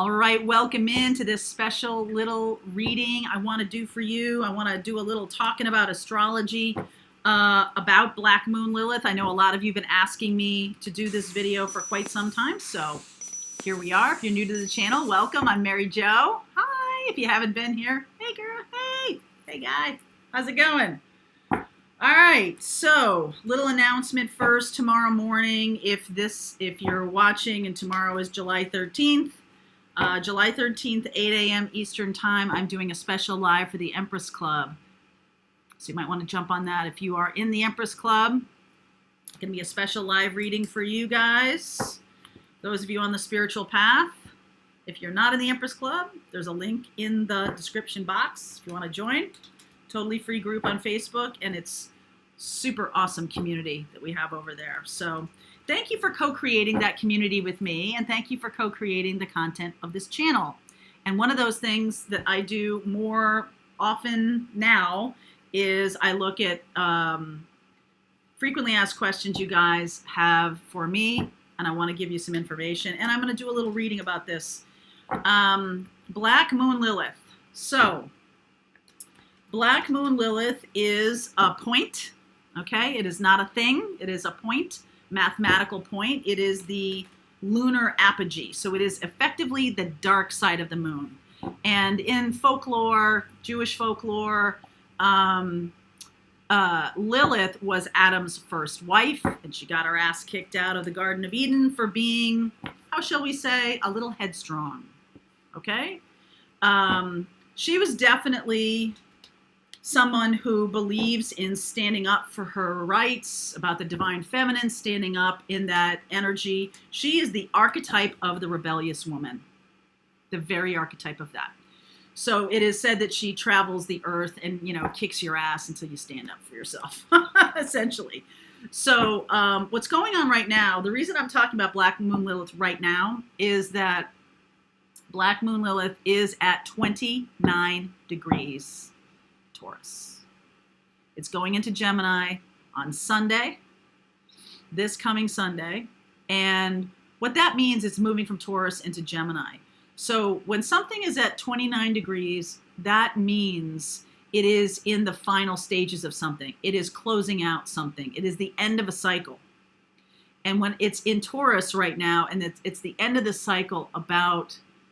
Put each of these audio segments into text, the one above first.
All right, welcome into this special little reading I want to do for you. I want to do a little talking about astrology, about Black Moon Lilith. I know a lot of you have been asking me to do this video for quite some time, so here we are. If you're new to the channel, welcome. I'm Mary Jo. Hi, if you haven't been here. Hey girl, hey guy, how's it going? All right, so little announcement first. Tomorrow morning, if you're watching and tomorrow is July 13th, July 13th, 8 a.m. Eastern Time, I'm doing a special live for the Empress Club. So you might want to jump on that if you are in the Empress Club. It's going to be a special live reading for you guys. Those of you on the spiritual path. If you're not in the Empress Club, there's a link in the description box if you want to join. Totally free group on Facebook, and it's super awesome community that we have over there. So thank you for co-creating that community with me, and thank you for co-creating the content of this channel. And one of those things that I do more often now is I look at frequently asked questions you guys have for me, and I want to give you some information. And I'm going to do a little reading about this. Black Moon Lilith. So Black Moon Lilith is a point, okay? It is not a thing. It is a point, mathematical point. It is the lunar apogee. So it is effectively the dark side of the moon. And in folklore, Jewish folklore, Lilith was Adam's first wife, and she got her ass kicked out of the Garden of Eden for being, how shall we say, a little headstrong, okay? She was definitely someone who believes in standing up for her rights, about the divine feminine, standing up in that energy. She is the archetype of the rebellious woman, the very archetype of that. So it is said that she travels the earth and, kicks your ass until you stand up for yourself, essentially. So what's going on right now, the reason I'm talking about Black Moon Lilith right now is that Black Moon Lilith is at 29 degrees Taurus. It's going into Gemini on Sunday, this coming Sunday. And what that means is moving from Taurus into Gemini. So when something is at 29 degrees, that means it is in the final stages of something. It is closing out something. It is the end of a cycle. And when it's in Taurus right now, and it's the end of the cycle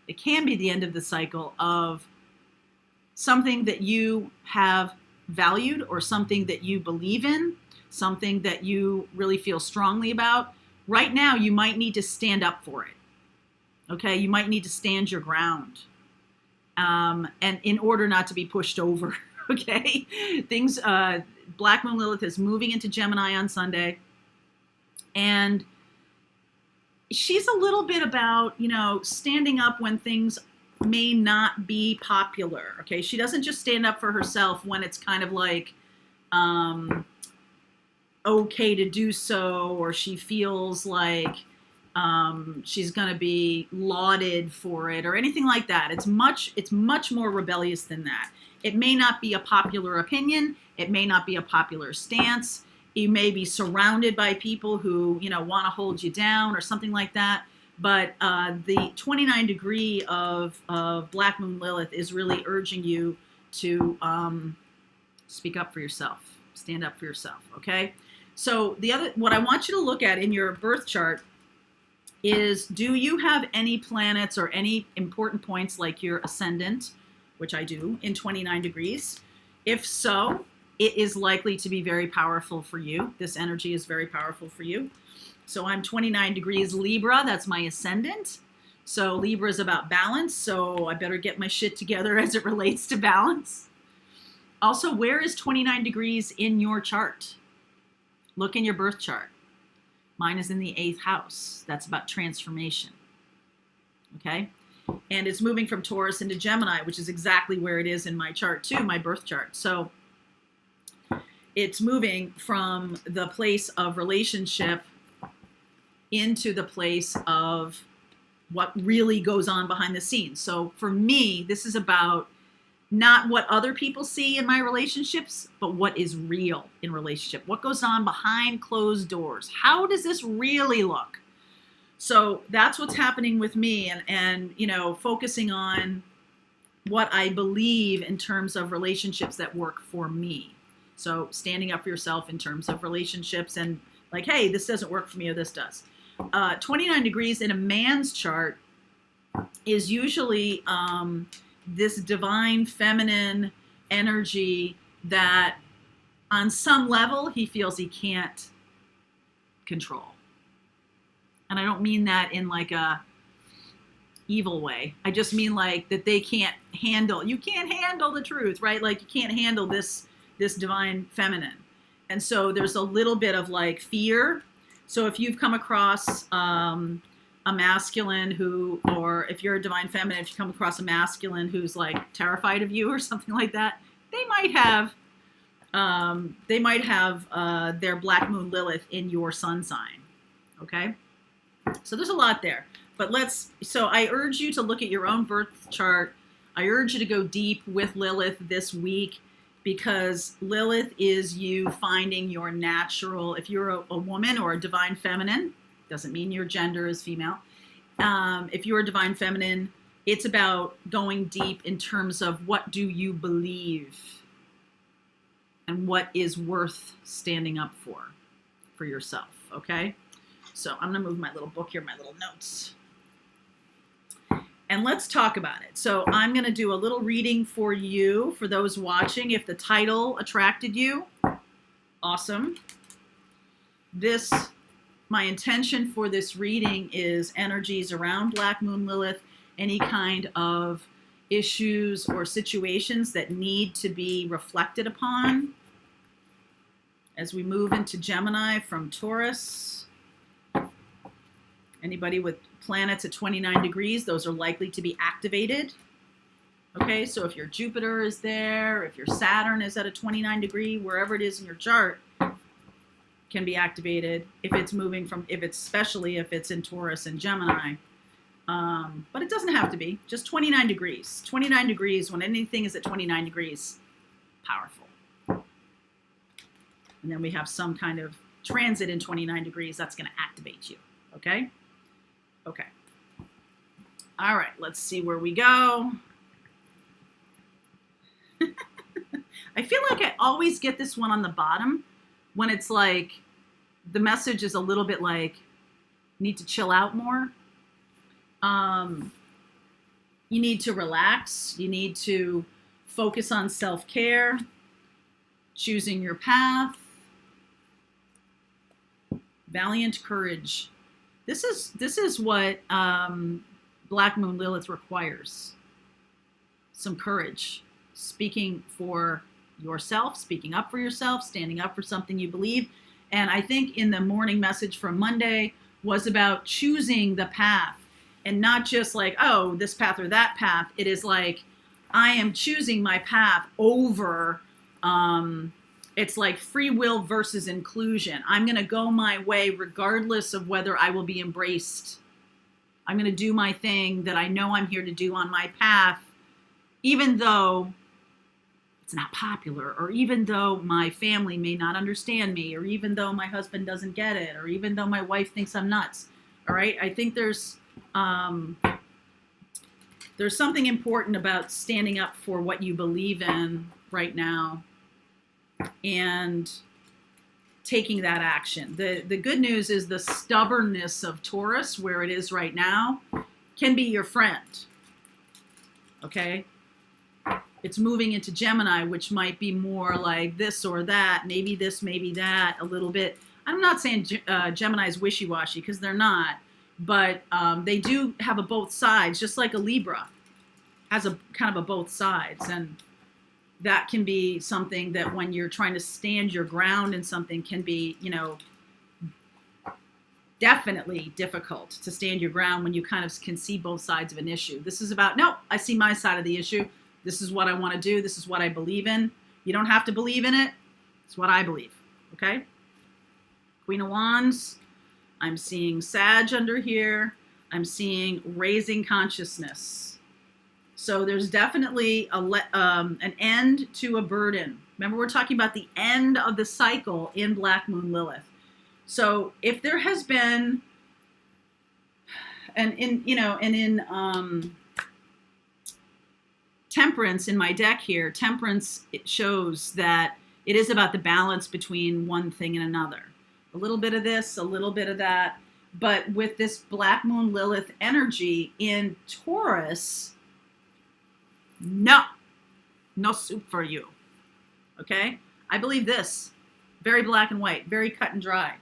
it can be the end of the cycle of something that you have valued or something that you believe in, something that you really feel strongly about. Right now, you might need to stand up for it. Okay, you might need to stand your ground, and in order not to be pushed over. Okay, Black Moon Lilith is moving into Gemini on Sunday, and she's a little bit about standing up when things may not be popular. Okay, she doesn't just stand up for herself when it's kind of like okay to do so, or she feels like she's going to be lauded for it or anything like that. It's much more rebellious than that. It may not be a popular opinion. It may not be a popular stance. You may be surrounded by people who, want to hold you down or something like that. But the 29 degree of Black Moon Lilith is really urging you to speak up for yourself, stand up for yourself, okay? So what I want you to look at in your birth chart is, do you have any planets or any important points like your ascendant, which I do, in 29 degrees? If so, it is likely to be very powerful for you. This energy is very powerful for you. So I'm 29 degrees Libra. That's my ascendant. So Libra is about balance. So I better get my shit together as it relates to balance. Also, where is 29 degrees in your chart? Look in your birth chart. Mine is in the 8th house. That's about transformation. Okay? And it's moving from Taurus into Gemini, which is exactly where it is in my chart too, my birth chart. So it's moving from the place of relationship into the place of what really goes on behind the scenes. So for me, this is about not what other people see in my relationships, but what is real in relationship. What goes on behind closed doors? How does this really look? So that's what's happening with me, and focusing on what I believe in terms of relationships that work for me. So standing up for yourself in terms of relationships and like, hey, this doesn't work for me or this does. 29 degrees in a man's chart is usually this divine feminine energy that on some level he feels he can't control. And I don't mean that in like a evil way. I just mean like that they can't handle, you can't handle the truth, right? Like you can't handle this divine feminine. And so there's a little bit of like fear. So if you've come across a masculine who, or if you're a divine feminine, if you come across a masculine who's like terrified of you or something like that, they might have their black moon Lilith in your sun sign. Okay. So there's a lot there. But so I urge you to look at your own birth chart. I urge you to go deep with Lilith this week, because Lilith is you finding your natural, if you're a woman or a divine feminine, doesn't mean your gender is female. If you're a divine feminine, it's about going deep in terms of what do you believe and what is worth standing up for yourself, okay? So I'm going to move my little book here, my little notes. And let's talk about it. So I'm going to do a little reading for you, for those watching. If the title attracted you, awesome. My intention for this reading is energies around Black Moon Lilith, any kind of issues or situations that need to be reflected upon as we move into Gemini from Taurus. Anybody with planets at 29 degrees, those are likely to be activated. Okay, so if your Jupiter is there, if your Saturn is at a 29 degree, wherever it is in your chart, can be activated if it's especially if it's in Taurus and Gemini. But it doesn't have to be, just 29 degrees. 29 degrees, when anything is at 29 degrees, powerful. And then we have some kind of transit in 29 degrees, that's going to activate you. Okay? Okay. All right, let's see where we go. I feel like I always get this one on the bottom when it's like the message is a little bit like, need to chill out more. You need to relax. You need to focus on self-care, choosing your path, valiant courage. This is what Black Moon Lilith requires. Some courage, speaking for yourself, speaking up for yourself, standing up for something you believe. And I think in the morning message from Monday was about choosing the path and not just like, oh, this path or that path. It is like, I am choosing my path over, it's like free will versus inclusion. I'm going to go my way regardless of whether I will be embraced. I'm going to do my thing that I know I'm here to do on my path, even though it's not popular, or even though my family may not understand me, or even though my husband doesn't get it, or even though my wife thinks I'm nuts. All right. I think there's something important about standing up for what you believe in right now and taking that action. The good news is the stubbornness of Taurus, where it is right now, can be your friend. Okay? It's moving into Gemini, which might be more like this or that, maybe this, maybe that, a little bit. I'm not saying Gemini is wishy-washy, because they're not, but they do have a both sides, just like a Libra has a kind of a both sides. And that can be something that when you're trying to stand your ground in something can be, definitely difficult to stand your ground when you kind of can see both sides of an issue. This is about, nope, I see my side of the issue. This is what I want to do. This is what I believe in. You don't have to believe in it. It's what I believe. Okay? Queen of Wands. I'm seeing Sag under here. I'm seeing raising consciousness. So there's definitely an end to a burden. Remember, we're talking about the end of the cycle in Black Moon Lilith. So if there has been and in Temperance in my deck here, Temperance, it shows that it is about the balance between one thing and another. A little bit of this, a little bit of that. But with this Black Moon Lilith energy in Taurus, no soup for you. Okay? I believe this. Very black and white, very cut and dry.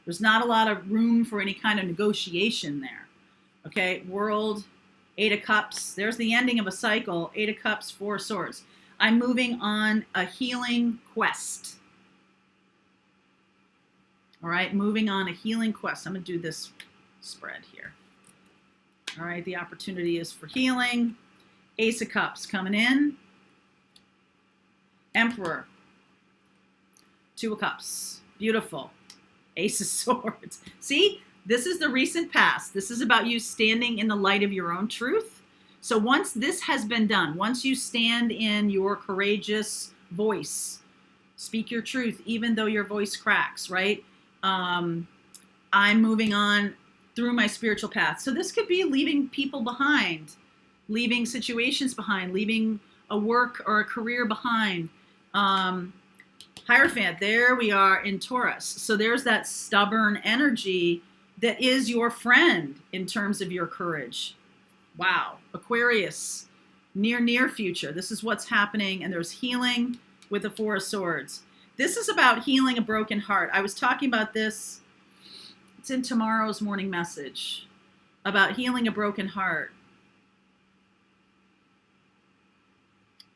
There's not a lot of room for any kind of negotiation there. Okay? World, Eight of Cups. There's the ending of a cycle. Eight of Cups, Four of Swords. I'm moving on a healing quest. All right, moving on a healing quest. I'm going to do this spread here. All right, the opportunity is for healing. Ace of Cups coming in. Emperor. Two of Cups. Beautiful. Ace of Swords. See, this is the recent past. This is about you standing in the light of your own truth. So once this has been done, once you stand in your courageous voice, speak your truth, even though your voice cracks, right? I'm moving on through my spiritual path. So this could be leaving people behind, leaving situations behind, leaving a work or a career behind. Hierophant, there we are in Taurus. So there's that stubborn energy that is your friend in terms of your courage. Wow. Aquarius, near future. This is what's happening. And there's healing with the Four of Swords. This is about healing a broken heart. I was talking about this. It's in tomorrow's morning message about healing a broken heart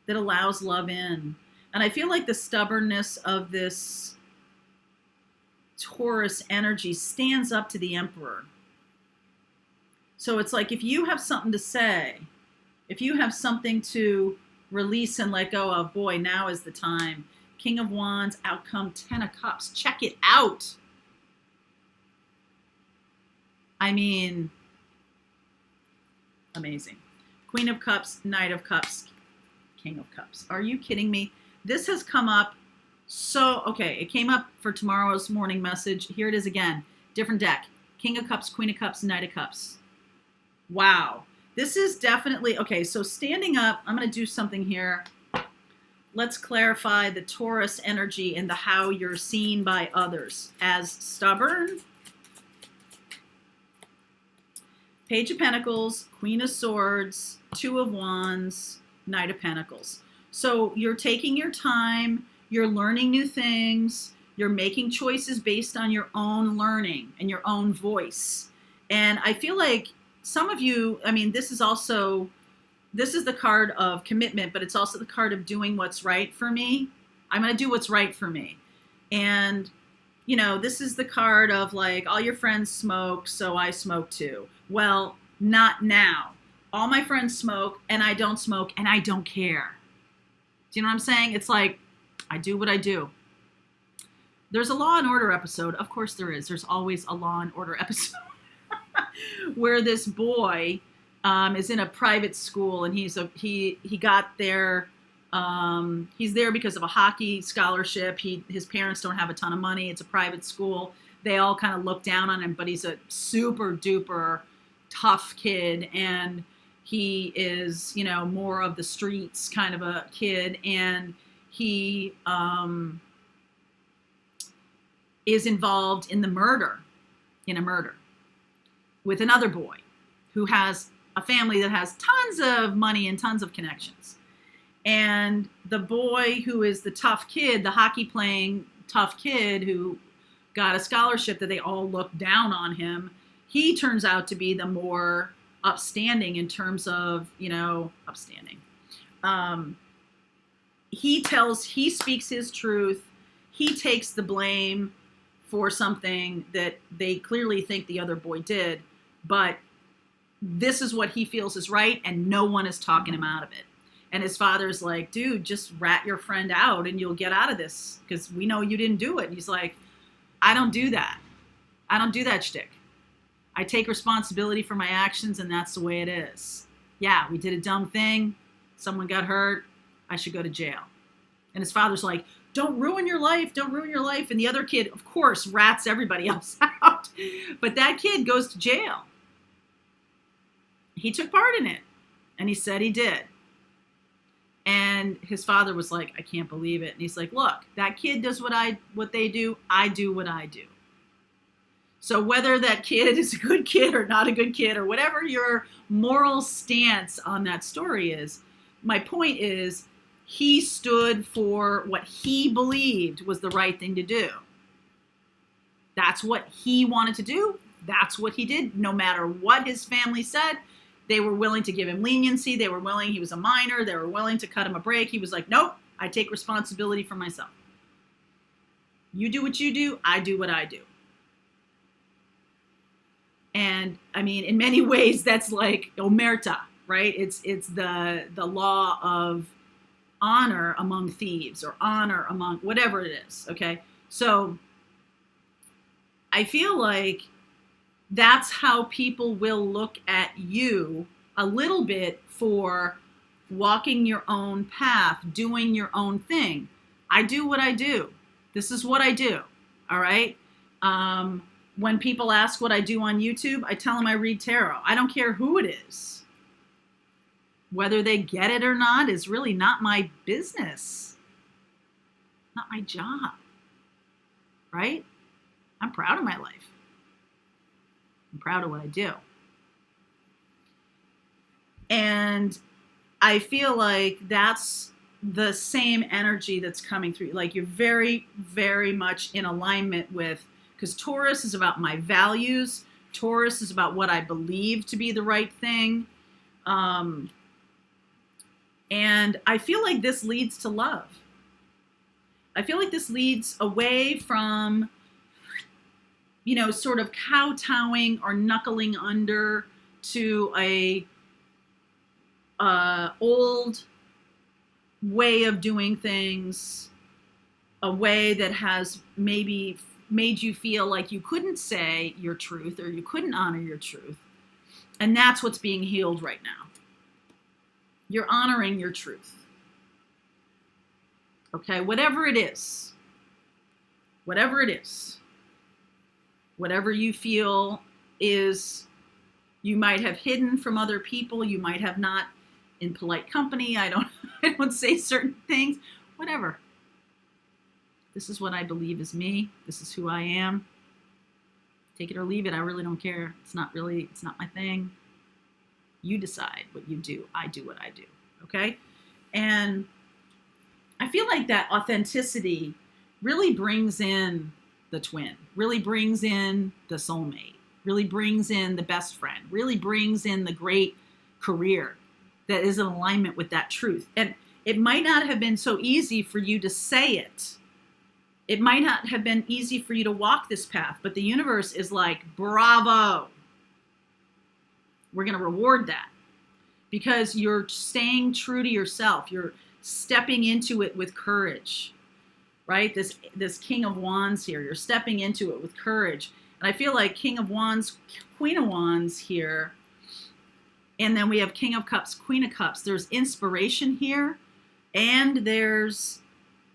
that allows love in. And I feel like the stubbornness of this Taurus energy stands up to the Emperor. So it's like if you have something to say, if you have something to release and let go of, boy, now is the time. King of Wands, outcome, Ten of Cups. Check it out. I mean, amazing. Queen of Cups, Knight of Cups, King of Cups. Are you kidding me? This has come up so, okay, it came up for tomorrow's morning message. Here it is again. Different deck. King of Cups, Queen of Cups, Knight of Cups. Wow. This is definitely, okay, so standing up, I'm going to do something here. Let's clarify the Taurus energy and the how you're seen by others. As stubborn. Page of Pentacles, Queen of Swords, Two of Wands, Knight of Pentacles. So you're taking your time, you're learning new things, you're making choices based on your own learning and your own voice. And I feel like some of you, I mean, this is the card of commitment, but it's also the card of doing what's right for me. I'm going to do what's right for me. And, you know, this is the card of like, all your friends smoke, so I smoke too. Well, not now. All my friends smoke and I don't smoke and I don't care. Do you know what I'm saying? It's like, I do what I do. There's a Law and Order episode. Of course there is. There's always a Law and Order episode where this boy is in a private school, and he got there. He's there because of a hockey scholarship. His parents don't have a ton of money. It's a private school. They all kind of look down on him, but he's a super duper tough kid, and he is, you know, more of the streets kind of a kid, and he is involved in a murder with another boy who has a family that has tons of money and tons of connections. And the boy who is the tough kid, the hockey playing tough kid who got a scholarship that they all look down on him, he turns out to be the more upstanding in terms of, you know, upstanding. He speaks his truth. He takes the blame for something that they clearly think the other boy did, but this is what he feels is right, and no one is talking him out of it. And his father's like, dude, just rat your friend out and you'll get out of this because we know you didn't do it. And he's like, I don't do that. I don't do that shtick. I take responsibility for my actions, and that's the way it is. Yeah, we did a dumb thing. Someone got hurt. I should go to jail. And his father's like, don't ruin your life. Don't ruin your life. And the other kid, of course, rats everybody else out. But that kid goes to jail. he took part in it, and he said he did. And his father was like, I can't believe it. And he's like, look, that kid does what they do. I do what I do. So whether that kid is a good kid or not a good kid, or whatever your moral stance on that story is, my point is he stood for what he believed was the right thing to do. That's what he wanted to do. That's what he did. No matter what his family said, they were willing to give him leniency. They were willing. He was a minor. They were willing to cut him a break. He was like, nope, I take responsibility for myself. You do what you do. I do what I do. And I mean, in many ways, that's like omerta, right? It's the law of honor among thieves, or honor among whatever it is. Okay. So I feel like that's how people will look at you a little bit for walking your own path, doing your own thing. I do what I do. This is what I do. All right. When people ask what I do on YouTube, I tell them I read tarot. I don't care who it is. Whether they get it or not is really not my business. Not my job. Right? I'm proud of my life. I'm proud of what I do. And I feel like that's the same energy that's coming through. Like you're very, very much in alignment with, because Taurus is about my values. Taurus is about what I believe to be the right thing. And I feel like this leads to love. I feel like this leads away from, sort of kowtowing or knuckling under to a old way of doing things, a way that has maybe made you feel like you couldn't say your truth or you couldn't honor your truth. And that's what's being healed right now. You're honoring your truth. Okay, whatever it is, whatever you feel is, you might have hidden from other people, you might have not in polite company, I don't say certain things, whatever. This is what I believe is me. This is who I am. Take it or leave it. I really don't care. It's not my thing. You decide what you do. I do what I do. Okay? And I feel like that authenticity really brings in the twin, really brings in the soulmate, really brings in the best friend, really brings in the great career that is in alignment with that truth. And it might not have been so easy for you to say it. It might not have been easy for you to walk this path, but the universe is like, bravo. We're going to reward that because you're staying true to yourself. You're stepping into it with courage, right? This King of Wands here, you're stepping into it with courage. And I feel like King of Wands, Queen of Wands here, and then we have King of Cups, Queen of Cups. There's inspiration here, and there's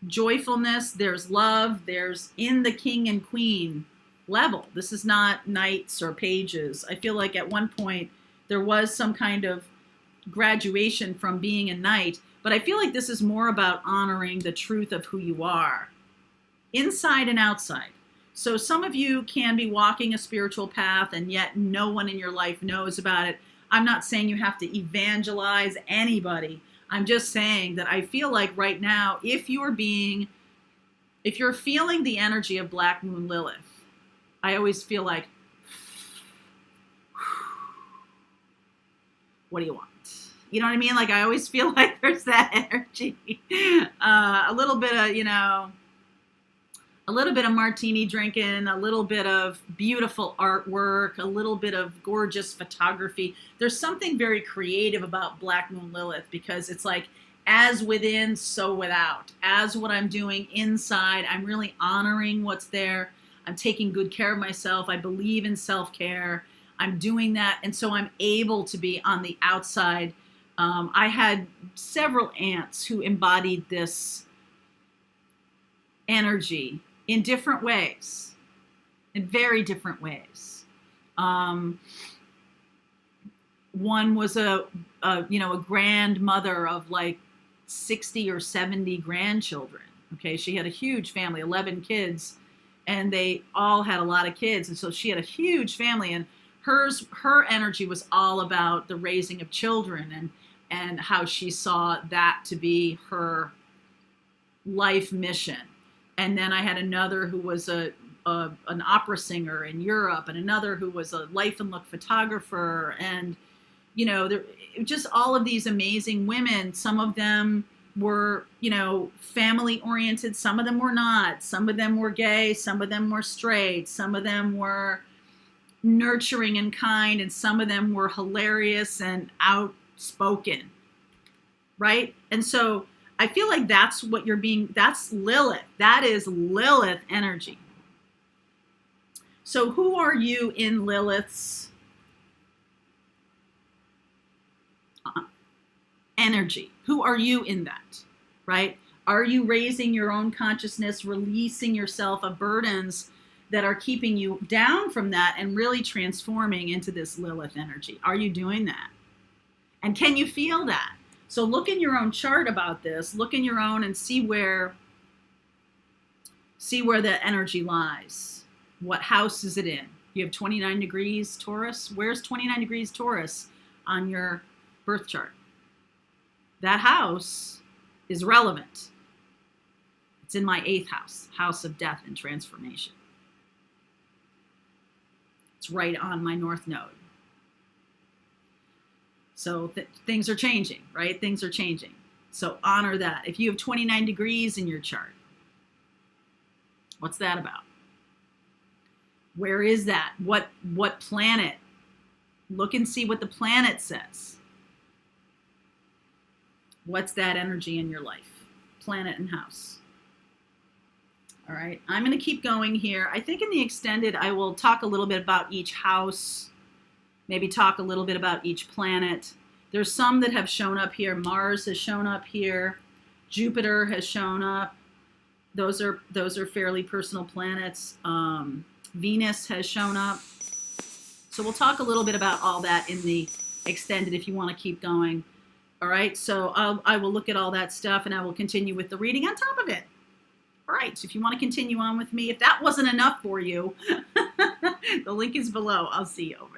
joyfulness, there's love, there's in the king and queen level. This is not knights or pages. I feel like at one point there was some kind of graduation from being a knight, but I feel like this is more about honoring the truth of who you are, inside and outside. So some of you can be walking a spiritual path and yet no one in your life knows about it. I'm not saying you have to evangelize anybody. I'm just saying that I feel like right now, if you're feeling the energy of Black Moon Lilith, I always feel like, what do you want? You know what I mean? Like I always feel like there's that energy. A little bit of martini drinking, a little bit of beautiful artwork, a little bit of gorgeous photography. There's something very creative about Black Moon Lilith because it's like, as within, so without. As what I'm doing inside, I'm really honoring what's there. I'm taking good care of myself. I believe in self-care. I'm doing that. And so I'm able to be on the outside. I had several aunts who embodied this energy in different ways, in very different ways. One was a grandmother of like 60 or 70 grandchildren. Okay, she had a huge family, 11 kids, and they all had a lot of kids, and so she had a huge family, and her energy was all about the raising of children, and how she saw that to be her life mission. And then I had another who was an opera singer in Europe, and another who was a life and look photographer, and there just all of these amazing women. Some of them were, family oriented. Some of them were not. Some of them were gay. Some of them were straight. Some of them were nurturing and kind, and some of them were hilarious and outspoken. Right? And so I feel like that's that's Lilith. That is Lilith energy. So who are you in Lilith's energy? Who are you in that, right? Are you raising your own consciousness, releasing yourself of burdens that are keeping you down from that, and really transforming into this Lilith energy? Are you doing that? And can you feel that? So look in your own chart about this. Look in your own and see where the energy lies. What house is it in? You have 29 degrees Taurus. Where's 29 degrees Taurus on your birth chart? That house is relevant. It's in my 8th house, house of death and transformation. It's right on my north node. So things are changing, right? Things are changing. So honor that. If you have 29 degrees in your chart, what's that about? Where is that? What planet? Look and see what the planet says. What's that energy in your life? Planet and house. All right, I'm going to keep going here. I think in the extended, I will talk a little bit about each house, maybe talk a little bit about each planet. There's some that have shown up here. Mars has shown up here. Jupiter has shown up. Those are fairly personal planets. Venus has shown up. So we'll talk a little bit about all that in the extended if you want to keep going. All right, so I will look at all that stuff, and I will continue with the reading on top of it. All right, so if you want to continue on with me, if that wasn't enough for you, the link is below. I'll see you over there.